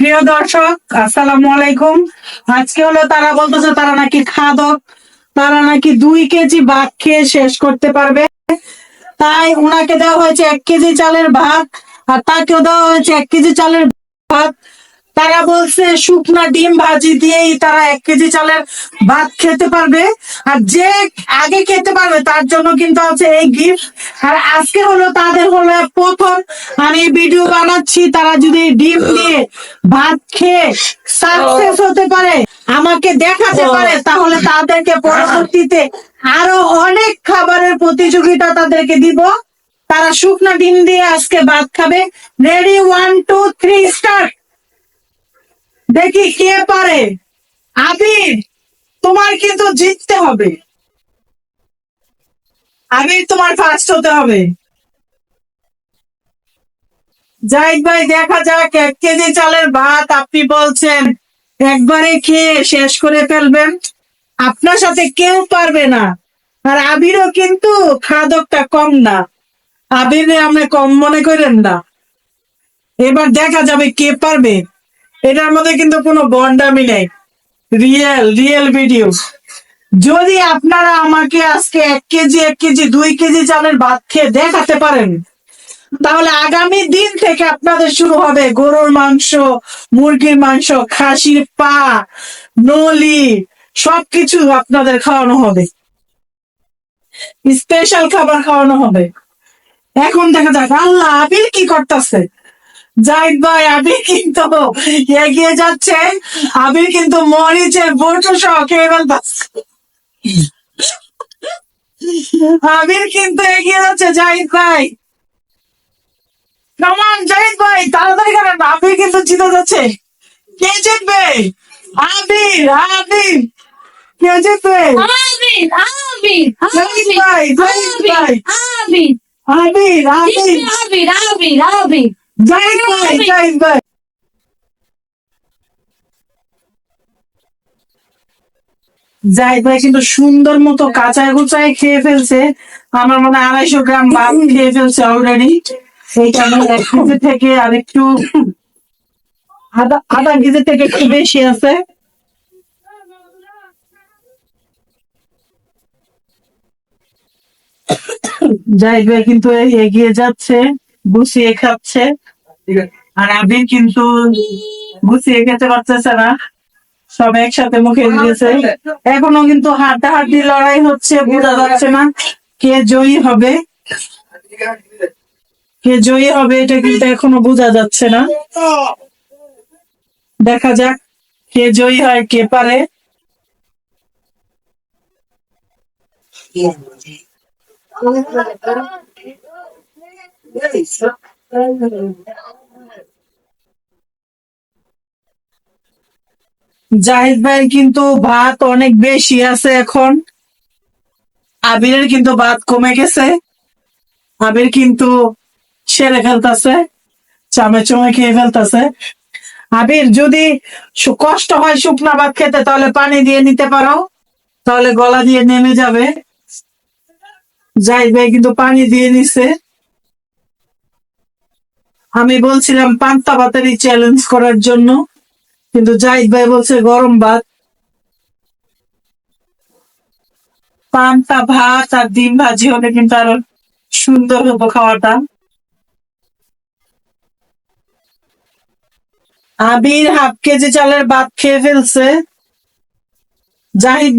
প্রিয় দর্শক, আসসালামু আলাইকুম। আজকে হলো তারা বলতেছে তারা নাকি খাদক, তারা নাকি 2 কেজি ভাত খেয়ে শেষ করতে পারবে। তাই উনাকে দেওয়া হয়েছে 1 কেজি চালের ভাত, আর তাকেও দেওয়া হয়েছে 1 কেজি চালের ভাত। তারা বলছে শুকনা ডিম ভাজি দিয়েই তারা 1 কেজি চালের ভাত খেতে পারবে, আর যে আগে খেতে পারবে তার জন্য কিন্তু আছে এই গিফট। আর আজকে হলো তাদের হলো প্রথম আমি ভিডিও বানাচ্ছি, তারা যদি ডিম দিয়ে ভাত খেয়ে সাকসেস হতে পারে, আমাকে দেখাতে পারে, তাহলে তাদেরকে পরবর্তীতে আরো অনেক খাবারের প্রতিযোগিতা তাদেরকে দিব। তারা শুকনা ডিম দিয়ে আজকে ভাত খাবে। Ready, 1 2 3 start. দেখি কে পারে। আবির, তোমার কিন্তু জিততে হবে। আবির, তোমার ফার্স্ট হতে হবে। জাহিদ ভাই, দেখা যাক 1 কেজি চালের ভাত আপনি বলছেন একবারে খেয়ে শেষ করে ফেলবেন। আপনার সাথে কেউ পারবে না। আর আবিরও কিন্তু খাদকটা কম না। আবিরে আপনি কম মনে করেন না। এবার দেখা যাবে কে পারবে। এটার মধ্যে কিন্তু কোনো বন্ডামি নেই, রিয়েল রিয়েল ভিডিও। যদি আপনারা আমাকে আজকে 1 কেজি 2 কেজি চালের ভাত খেয়ে দেখাতে পারেন, তাহলে আগামী দিন থেকে আপনাদের শুরু হবে গরুর মাংস, মুরগির মাংস, খাসির পা, নলি, সবকিছু আপনাদের খাওয়ানো হবে। স্পেশাল খাবার খাওয়ানো হবে। এখন দেখা যাক আল্লাহ আবির কি করতেছে। জাহিদ ভাই, আবির কিন্তু এগিয়ে যাচ্ছে। আবির কিন্তু মরিচের বটু সহ খেয়ে ফেলতেছে। আবির কিন্তু এগিয়ে যাচ্ছে জাহিদ ভাই। কমান জাহিদ ভাই, তাড়াতাড়ি করেন, আবির কিন্তু জিতে যাচ্ছে। কে জিতবে? আবির, আবির। কে জিতবে? আবির, আবির, জাহিদ আবির, ভাই, জাহিদ ভাই। আবির, আবির, আবির। আবির, আবির, আবির। জাহিদ ভাই, জাহিদ ভাই। জাহিদ ভাই কিন্তু সুন্দর মতো কাঁচায় কুচায় খেয়ে ফেলছে। আমার মনে হয় 250 গ্রাম ভাত খেয়ে ফেলছে অলরেডি। এইটা আমার 1 কেজি থেকে আর একটু আধা কেজি থেকে একটু বেশি আছে। জাহিদ ভাই কিন্তু এগিয়ে যাচ্ছে, গুছিয়ে খাচ্ছে। আর আবির কিন্তু গুছিয়ে খেতে পারতেছে না, সব একসাথে মুখে দিয়েছে। এখনো কিন্তু হাড্ডাহাড্ডি লড়াই হচ্ছে, বোঝা যাচ্ছে না কে জয়ী হবে। কে জয়ী হবে এটা কিন্তু এখনো বোঝা যাচ্ছে না। দেখা যাক কে জয়ী হয়, কে পারে। জাহিদ ভাই কিন্তু ভাত অনেক বেশি আছে এখন। আবিরের কিন্তু ভাত কমে গেছে। আবির কিন্তু সেরে ফেলতেছে, চামে চমে খেয়ে ফেলতেছে। আবির, যদি কষ্ট হয় শুকনা ভাত খেতে, তাহলে পানি দিয়ে নিতে পারো, তাহলে গলা দিয়ে নেমে যাবে। জাহিদ ভাই কিন্তু পানি দিয়ে নিছে। আমি বলছিলাম পান্তা ভাতেরই চ্যালেঞ্জ করার জন্য, কিন্তু জাহিদ ভাই বলছে গরম ভাত। পান্তা ভাত আর ডিম ভাজি হলে কিন্তু আরো সুন্দর হতো খাওয়াটা। আবির 1/2 কেজি চালের ভাত খেয়ে ফেলছে। জাহিদ